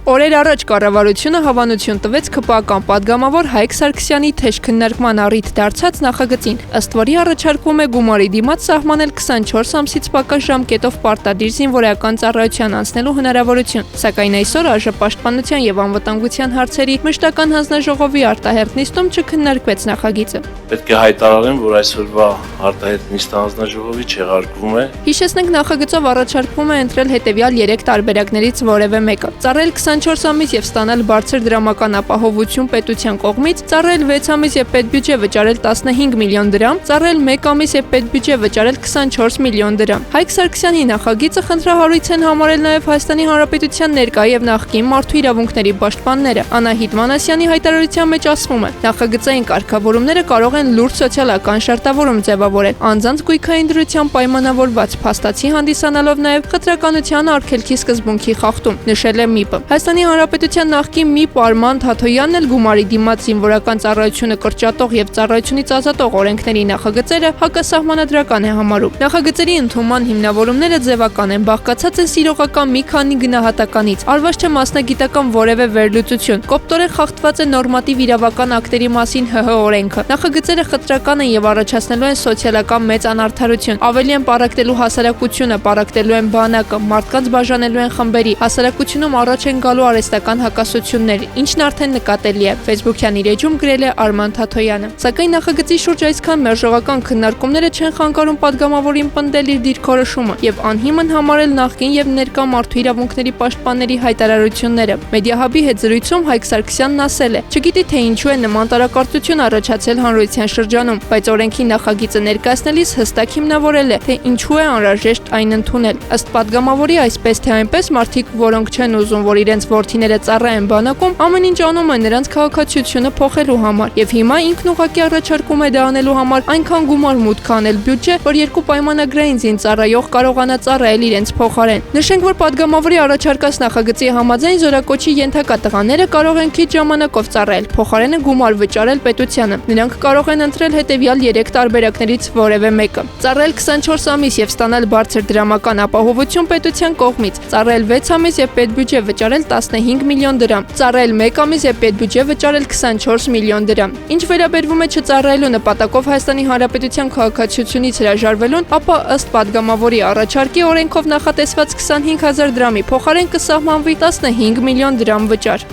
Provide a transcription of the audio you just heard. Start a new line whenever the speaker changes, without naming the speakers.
Օրեր առաջ կառավարությունը հավանություն տվեց ՔՊԱ-կան պատգամավոր Հայկ Սարգսյանի թեժ քննարկման առիթ դարձած նախագծին, ըստ որի առաջարկվում է գումարի դիմաց սահմանել 24 ամսից պակաս ժամկետով պարտադիր զինվորական ծառայության անցնելու հնարավորություն, սակայն այսօր ԱԺ և անվտանգության հարցերի մշտական հանձնաժողովի արտահերթ նիստում չքննարկվեց նախագիծը։
Պետք է հայտարարեմ, որ այսօրվա արտահերթ նիստը հանձնաժողովի չեղարկվում է։
Հիշեցնենք, նախագծով առաջարկվում է ընտրել հետևյալ 3 տարբերակներից որևէ մեկը՝ ծառայել 24 ամիս եւ ստանալ բարձր դրամական ապահովություն պետության կողմից, ծառայել 6 ամիս եւ պետբյուջե վճարել 15 միլիոն դրամ, ծառայել 1 ամիս եւ պետբյուջե վճարել 24 միլիոն դրամ։ Հայկ Սարգսյանի նախագիծը խնդրահարույց են համարել նաեւ Հայաստանի Հանրապետության ներկա եւ նախկին մարդու իրավունքների պաշտպանները։ Անահիտ Մանասյանի հայտարարության մեջ ասվում է. նախագծային կարգավորումները կարող են լուրջ սոցիալական շերտավորում ձևավորել, անձանց գույքային դրությամբ պայմանավորված փաստացի հանդիսանալով նաեւ խտրականության արգելքի սկզբունքի խախտում, նշել է ՄԻՊ-ը։ Հայաստանի Հանրապետության նախկին ՄԻՊ Արման Թաթոյանն էլ գումարի դիմաց զինվորական ծառայությունը կրճատող եւ ծառայությունից ազատող օրենքների նախագծերը հակասահմանադրական է համարում։ Նախագծերի ընդունման հիմնավորումները ձևական են, բաղկացած են սիրողական մի քանի գնահատականից, արված չէ մասնագիտական որևէ վերլուծություն, կոպտորեն խախտված է նորմատիվ իրավական ակտերի մասին ՀՀ օրենքը։ Նախագծերը խտրական են եւ առաջացնելու են սոցիալական մեծ անարդարություն, ավելի են պարակտելու հասարակությունը, պարակտելու են բանակը, մարդկանց բաժանելու են խմբերի, հասարակությունում առաջ են գալու արհեստական հակասություններ, ինչն արդեն նկատելի է, Facebook-յան իր էջում գրել է Արման Թաթոյանը։ Սակայն նախագծի շուրջ այսքան մերժողական քննարկումները չեն խանգարում պատգամավորին պնդել իր դիրքորոշումը եւ անհիմն համարել նախկին եւ ներկա մարդու իրավունքների պաշտպանների հայտարարությունները։ Մեդիահաբի հետ զրույցում Հայկ Սարգսյանն ասել է. «Չգիտի թե ինչու է նման տարակարծություն առաջացել հանրության շրջանում, բայց օրենքի նախագիծը ներկայացնելիս հստակ հիմնավորել է, թե ինչու է անհրաժեշտ այն ընդունել։ Ըստ պատգամավորի, այսպես թե այնպես մարդիկ, որոնք չեն ուզում, որ իրենց որդիները ծառայեն բանակում, ամեն ինչ անում են նրանց քաղաքացիությունը փոխելու համար, եւ հիմա ինքն ուղղակի առաջարկում է դա անելու համար այնքան գումար մուտք անել բյուջե, որ երկու պայմանագրային զինծառայող կարողանա ծառայել իրենց փոխարեն։ Նշենք, որ պատգամավորի առաջարկած նախագծի համաձայն զորակոչի ենթակա տղաները կարող են քիչ ժամանակով ծառայել, փոխարենը գումար վճարել պետությանը։ Նրանք կարող են ընտրել հետևյալ 3 տարբերակներից որևէ մեկը՝ ծառայել 24 ամիս եւ ստանալ բարձր դրամական ապահովություն պետության կողմից, ծառայել 6 ամիս եւ պետբյուջե վճարել 15 միլիոն դրամ, ծառայել 1 ամիս եւ պետբյուջե վճարել 24 միլիոն դրամ։ Ինչ վերաբերվում է չծառայելու նպատակով Հայաստանի Հանրապետության քաղաքացիությունից հրաժարվելուն, ապա ըստ պատգամավորի առաջարկի օրենքով նախատեսված 25 000 դրամի փոխարեն կսահմանվի 15 միլիոն դրամ վճար։